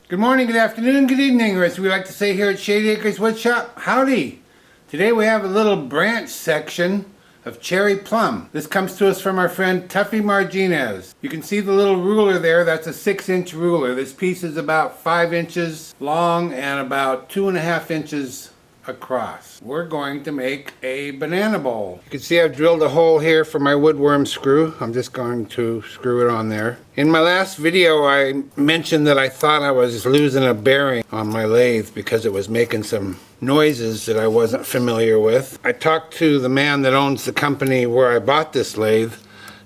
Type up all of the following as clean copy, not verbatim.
Good morning, good afternoon, good evening, or as we like to say here at Shady Acres Woodshop, howdy! Today we have a little branch section of Cherry Plum. This comes to us from our friend Tuffy Marginez. You can see the little ruler there, that's a 6-inch ruler. This piece is about 5 inches long and about 2.5 inches across. We're going to make a banana bowl. You can see I've drilled a hole here for my woodworm screw. I'm just going to screw it on there. In my last video I mentioned that I thought I was losing a bearing on my lathe because it was making some noises that I wasn't familiar with. I talked to the man that owns the company where I bought this lathe,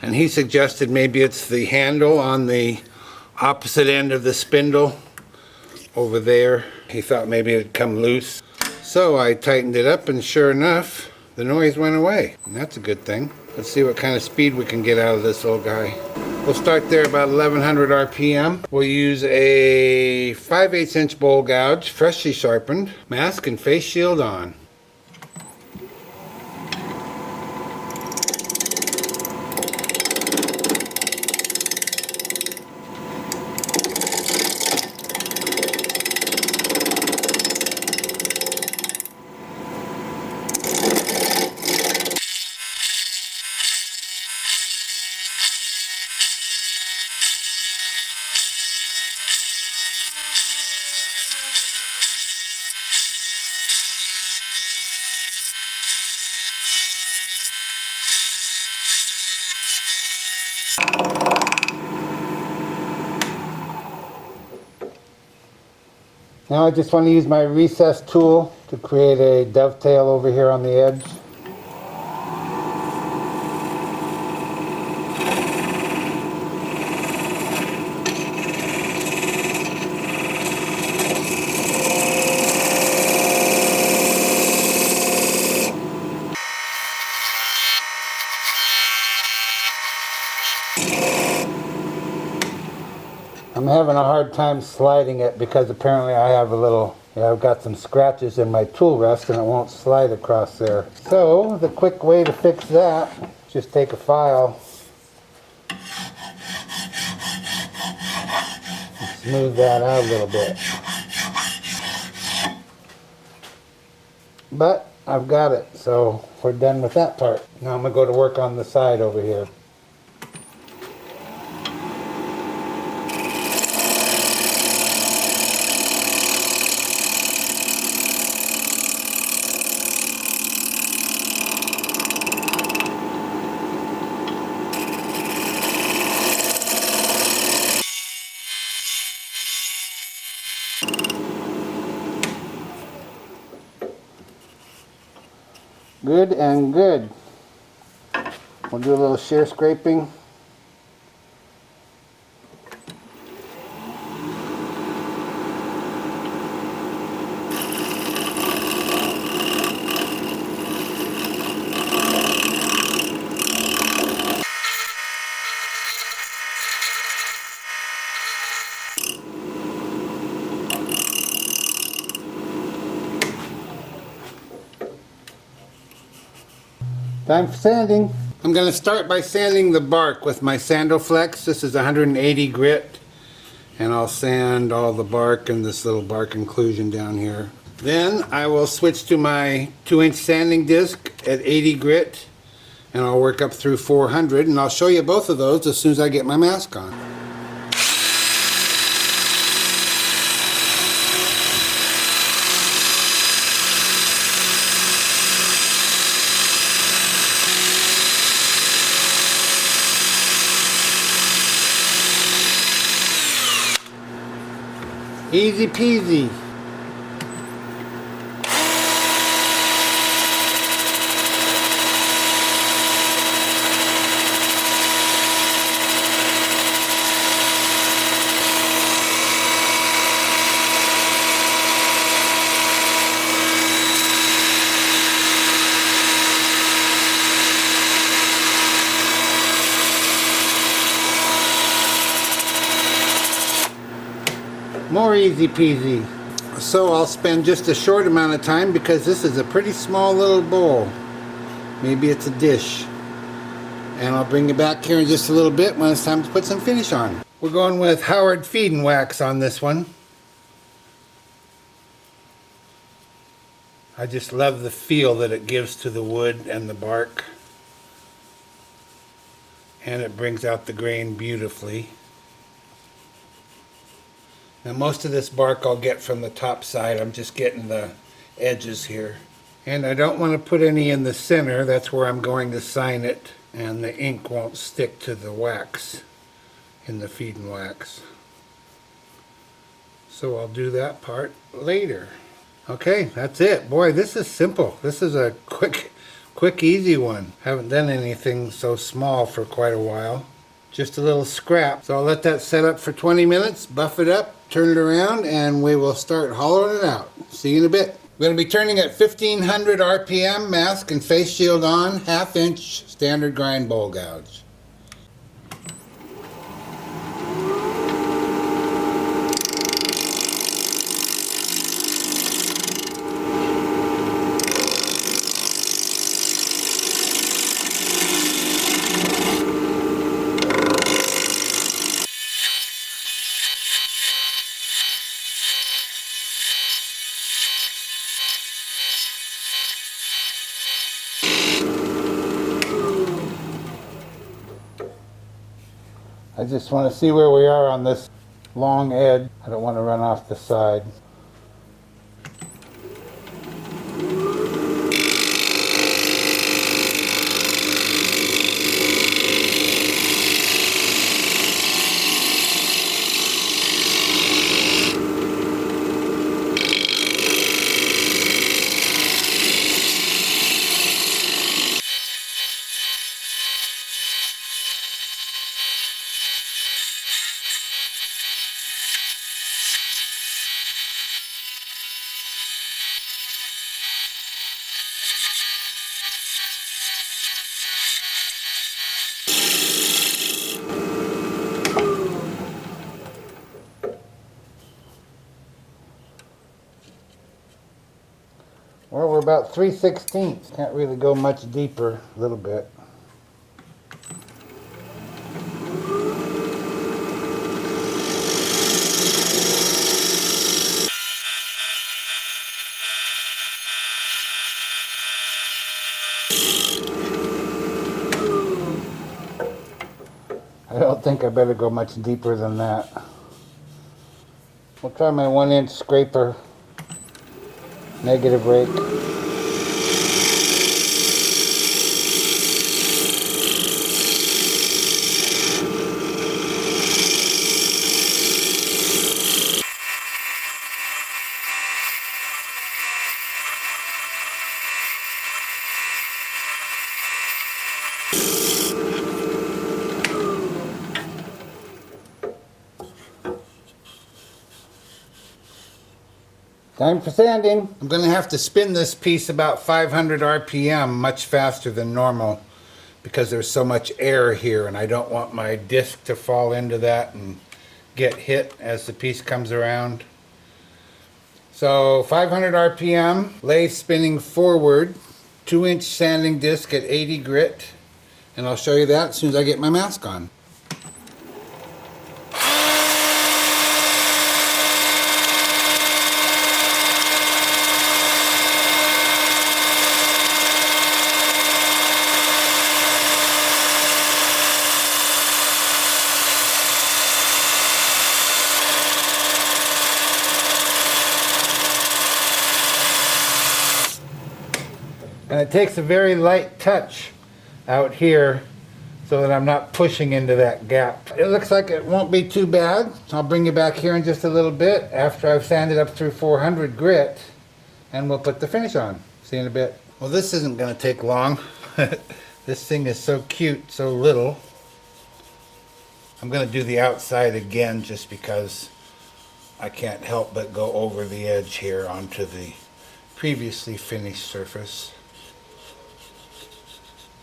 and he suggested maybe it's the handle on the opposite end of the spindle over there. He thought maybe it'd come loose. So I tightened it up, and sure enough, the noise went away. And that's a good thing. Let's see what kind of speed we can get out of this old guy. We'll start there about 1100 RPM. We'll use a 5/8 inch bowl gouge, freshly sharpened, mask and face shield on. Now I just want to use my recess tool to create a dovetail over here on the edge. I'm having a hard time sliding it because apparently I have I've got some scratches in my tool rest and it won't slide across there. So the quick way to fix that, just take a file and smooth that out a little bit. But I've got it, so we're done with that part. Now I'm going to go to work on the side over here. Good and good. We'll do a little shear scraping. Time for sanding. I'm going to start by sanding the bark with my Sandoflex. This is 180 grit, and I'll sand all the bark and this little bark inclusion down here. Then I will switch to my 2-inch sanding disc at 80 grit, and I'll work up through 400, and I'll show you both of those as soon as I get my mask on. Easy peasy. More easy peasy. So I'll spend just a short amount of time because this is a pretty small little bowl. Maybe it's a dish. And I'll bring you back here in just a little bit when it's time to put some finish on. We're going with Howard Feed and Wax on this one. I just love the feel that it gives to the wood and the bark. And it brings out the grain beautifully. Now most of this bark I'll get from the top side. I'm just getting the edges here. And I don't want to put any in the center. That's where I'm going to sign it. And the ink won't stick to the wax in the feed and wax. So I'll do that part later. Okay, that's it. Boy, this is simple. This is a quick, easy one. Haven't done anything so small for quite a while. Just a little scrap. So I'll let that set up for 20 minutes, buff it up, turn it around, and we will start hollowing it out. See you in a bit. We're going to be turning at 1500 RPM, mask and face shield on, 1/2 inch standard grind bowl gouge. I just want to see where we are on this long edge. I don't want to run off the side. Well, we're about 3/16. Can't really go much deeper, a little bit. I don't think I better go much deeper than that. We'll try my 1-inch scraper. Negative rake. Time for sanding. I'm going to have to spin this piece about 500 RPM, much faster than normal, because there's so much air here and I don't want my disc to fall into that and get hit as the piece comes around. So 500 RPM, lathe spinning forward, 2-inch sanding disc at 80 grit, and I'll show you that as soon as I get my mask on. And it takes a very light touch out here so that I'm not pushing into that gap. It looks like it won't be too bad. I'll bring you back here in just a little bit after I've sanded up through 400 grit, and we'll put the finish on. See you in a bit. Well, this isn't going to take long. This thing is so cute, so little. I'm going to do the outside again just because I can't help but go over the edge here onto the previously finished surface.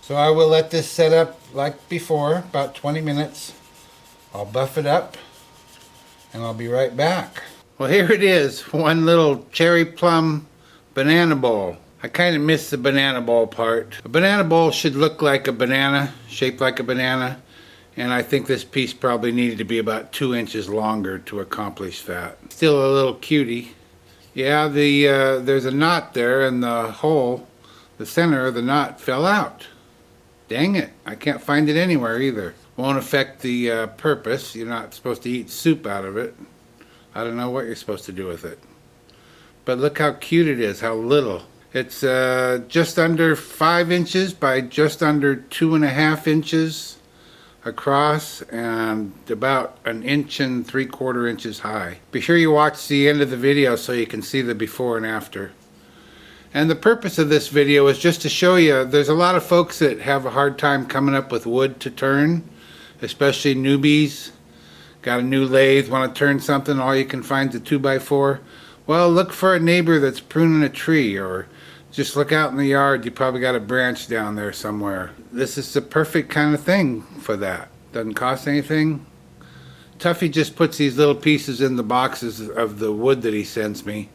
So I will let this set up like before, about 20 minutes. I'll buff it up and I'll be right back. Well, here it is, one little cherry plum banana bowl. I kind of miss the banana bowl part. A banana bowl should look like a banana, shaped like a banana, and I think this piece probably needed to be about 2 inches longer to accomplish that. Still a little cutie, Yeah, there's a knot there, and the hole, the center of the knot fell out. Dang it, I can't find it anywhere either. Won't affect the purpose. You're not supposed to eat soup out of it. I don't know what you're supposed to do with it. But look how cute it is, how little. It's just under 5 inches by just under 2.5 inches across, and about 1 3/4 inches high. Be sure you watch the end of the video so you can see the before and after. And the purpose of this video is just to show you there's a lot of folks that have a hard time coming up with wood to turn, especially newbies. Got a new lathe, want to turn something, all you can find is a 2x4. Well, look for a neighbor that's pruning a tree, or just look out in the yard. You probably got a branch down there somewhere. This is the perfect kind of thing for that. Doesn't cost anything. Tuffy just puts these little pieces in the boxes of the wood that he sends me.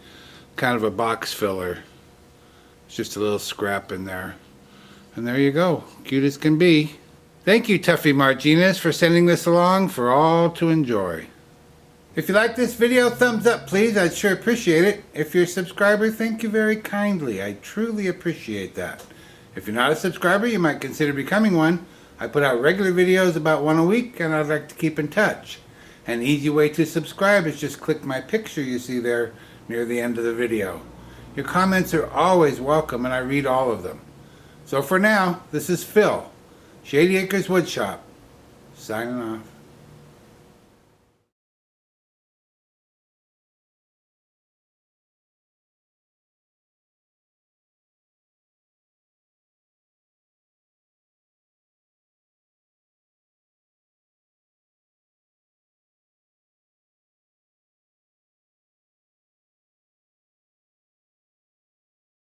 Kind of a box filler. It's just a little scrap in there. And there you go. Cute as can be. Thank you, Tuffy Marginez, for sending this along for all to enjoy. If you like this video, thumbs up please. I'd sure appreciate it. If you're a subscriber, thank you very kindly. I truly appreciate that. If you're not a subscriber, you might consider becoming one. I put out regular videos about 1 a week, and I'd like to keep in touch. An easy way to subscribe is just click my picture you see there near the end of the video. Your comments are always welcome, and I read all of them. So for now, this is Phil, Shady Acres Woodshop, signing off.